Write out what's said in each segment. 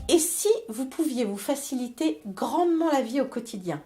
Et si vous pouviez vous faciliter grandement la vie au quotidien?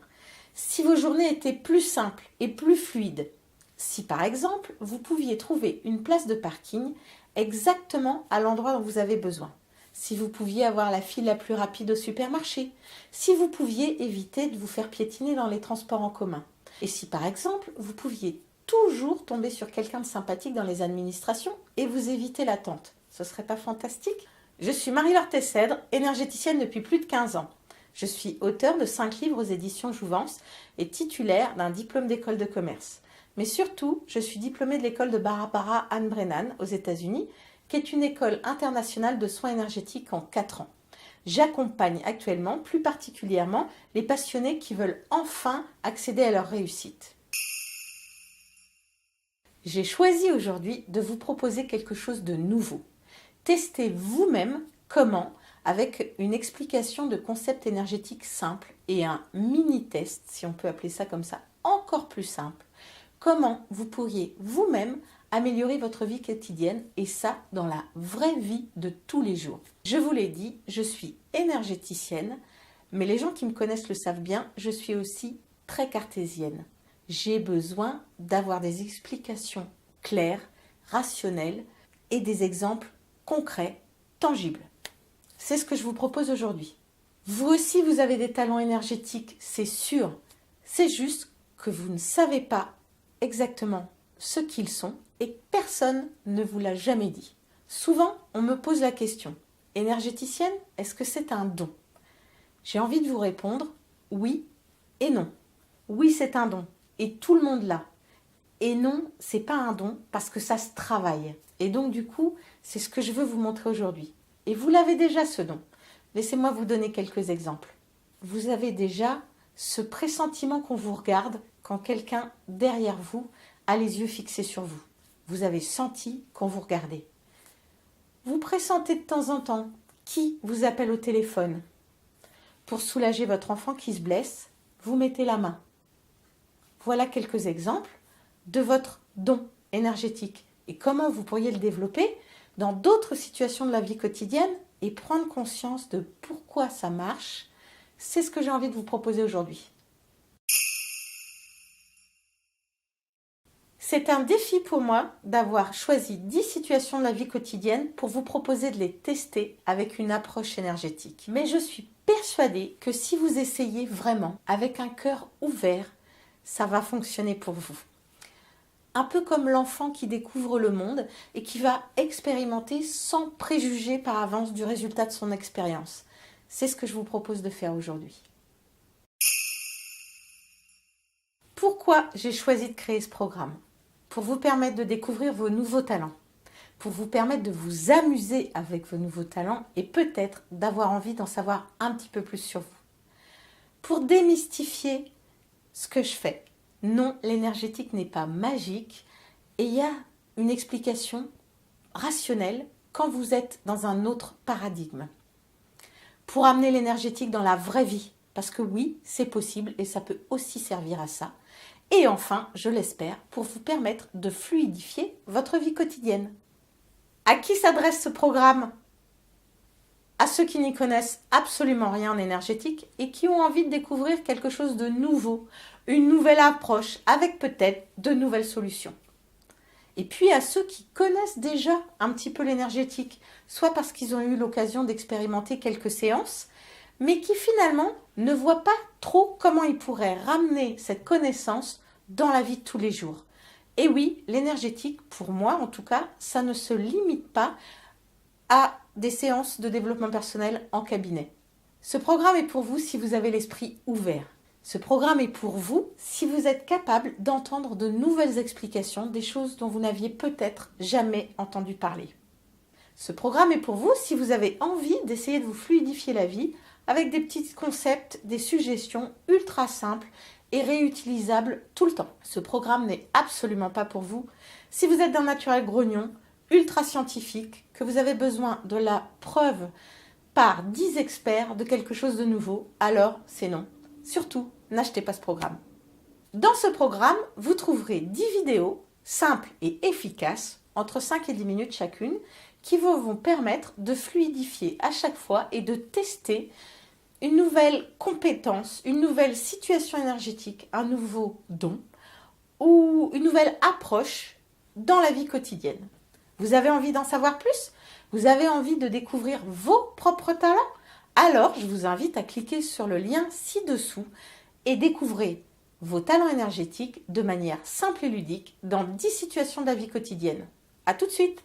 Si vos journées étaient plus simples et plus fluides? Si par exemple, vous pouviez trouver une place de parking exactement à l'endroit dont vous avez besoin? Si vous pouviez avoir la file la plus rapide au supermarché? Si vous pouviez éviter de vous faire piétiner dans les transports en commun? Et si par exemple, vous pouviez toujours tomber sur quelqu'un de sympathique dans les administrations et vous éviter l'attente? Ce serait pas fantastique? Je suis Marie-Laure Tessèdre, énergéticienne depuis plus de 15 ans. Je suis auteure de 5 livres aux éditions Jouvence et titulaire d'un diplôme d'école de commerce. Mais surtout, je suis diplômée de l'école de Barbara Ann Brennan aux États-Unis, qui est une école internationale de soins énergétiques en 4 ans. J'accompagne actuellement, plus particulièrement, les passionnés qui veulent enfin accéder à leur réussite. J'ai choisi aujourd'hui de vous proposer quelque chose de nouveau. Testez vous-même comment, avec une explication de concept énergétique simple et un mini-test, si on peut appeler ça comme ça, encore plus simple, comment vous pourriez vous-même améliorer votre vie quotidienne et ça dans la vraie vie de tous les jours. Je vous l'ai dit, je suis énergéticienne, mais les gens qui me connaissent le savent bien, je suis aussi très cartésienne. J'ai besoin d'avoir des explications claires, rationnelles et des exemples concrets, tangibles. C'est ce que je vous propose aujourd'hui. Vous aussi, vous avez des talents énergétiques, c'est sûr. C'est juste que vous ne savez pas exactement ce qu'ils sont et personne ne vous l'a jamais dit. Souvent, on me pose la question, énergéticienne, est-ce que c'est un don? J'ai envie de vous répondre, oui et non. Oui, c'est un don et tout le monde l'a. Et non, c'est pas un don parce que ça se travaille. Et donc du coup, c'est ce que je veux vous montrer aujourd'hui. Et vous l'avez déjà ce don. Laissez-moi vous donner quelques exemples. Vous avez déjà ce pressentiment qu'on vous regarde quand quelqu'un derrière vous a les yeux fixés sur vous. Vous avez senti qu'on vous regardait. Vous pressentez de temps en temps qui vous appelle au téléphone. Pour soulager votre enfant qui se blesse, vous mettez la main. Voilà quelques exemples de votre don énergétique et comment vous pourriez le développer dans d'autres situations de la vie quotidienne et prendre conscience de pourquoi ça marche. C'est ce que j'ai envie de vous proposer aujourd'hui. C'est un défi pour moi d'avoir choisi 10 situations de la vie quotidienne pour vous proposer de les tester avec une approche énergétique. Mais je suis persuadée que si vous essayez vraiment avec un cœur ouvert, ça va fonctionner pour vous. Un peu comme l'enfant qui découvre le monde et qui va expérimenter sans préjuger par avance du résultat de son expérience. C'est ce que je vous propose de faire aujourd'hui. Pourquoi j'ai choisi de créer ce programme? Pour vous permettre de découvrir vos nouveaux talents, pour vous permettre de vous amuser avec vos nouveaux talents et peut-être d'avoir envie d'en savoir un petit peu plus sur vous. Pour démystifier ce que je fais. Non, l'énergétique n'est pas magique et il y a une explication rationnelle quand vous êtes dans un autre paradigme. Pour amener l'énergétique dans la vraie vie, parce que oui, c'est possible et ça peut aussi servir à ça. Et enfin, je l'espère, pour vous permettre de fluidifier votre vie quotidienne. À qui s'adresse ce programme? À ceux qui n'y connaissent absolument rien en énergétique et qui ont envie de découvrir quelque chose de nouveau, une nouvelle approche avec peut-être de nouvelles solutions. Et puis à ceux qui connaissent déjà un petit peu l'énergétique, soit parce qu'ils ont eu l'occasion d'expérimenter quelques séances, mais qui finalement ne voient pas trop comment ils pourraient ramener cette connaissance dans la vie de tous les jours. Et oui, l'énergétique, pour moi en tout cas, ça ne se limite pas à des séances de développement personnel en cabinet. Ce programme est pour vous si vous avez l'esprit ouvert. Ce programme est pour vous si vous êtes capable d'entendre de nouvelles explications, des choses dont vous n'aviez peut-être jamais entendu parler. Ce programme est pour vous si vous avez envie d'essayer de vous fluidifier la vie avec des petits concepts, des suggestions ultra simples et réutilisables tout le temps. Ce programme n'est absolument pas pour vous si vous êtes d'un naturel grognon, ultra scientifique, que vous avez besoin de la preuve par 10 experts de quelque chose de nouveau, alors c'est non. Surtout, n'achetez pas ce programme. Dans ce programme, vous trouverez 10 vidéos simples et efficaces, entre 5 et 10 minutes chacune, qui vont vous permettre de fluidifier à chaque fois et de tester une nouvelle compétence, une nouvelle situation énergétique, un nouveau don ou une nouvelle approche dans la vie quotidienne. Vous avez envie d'en savoir plus? Vous avez envie de découvrir vos propres talents? Alors, je vous invite à cliquer sur le lien ci-dessous et découvrir vos talents énergétiques de manière simple et ludique dans 10 situations de la vie quotidienne. À tout de suite!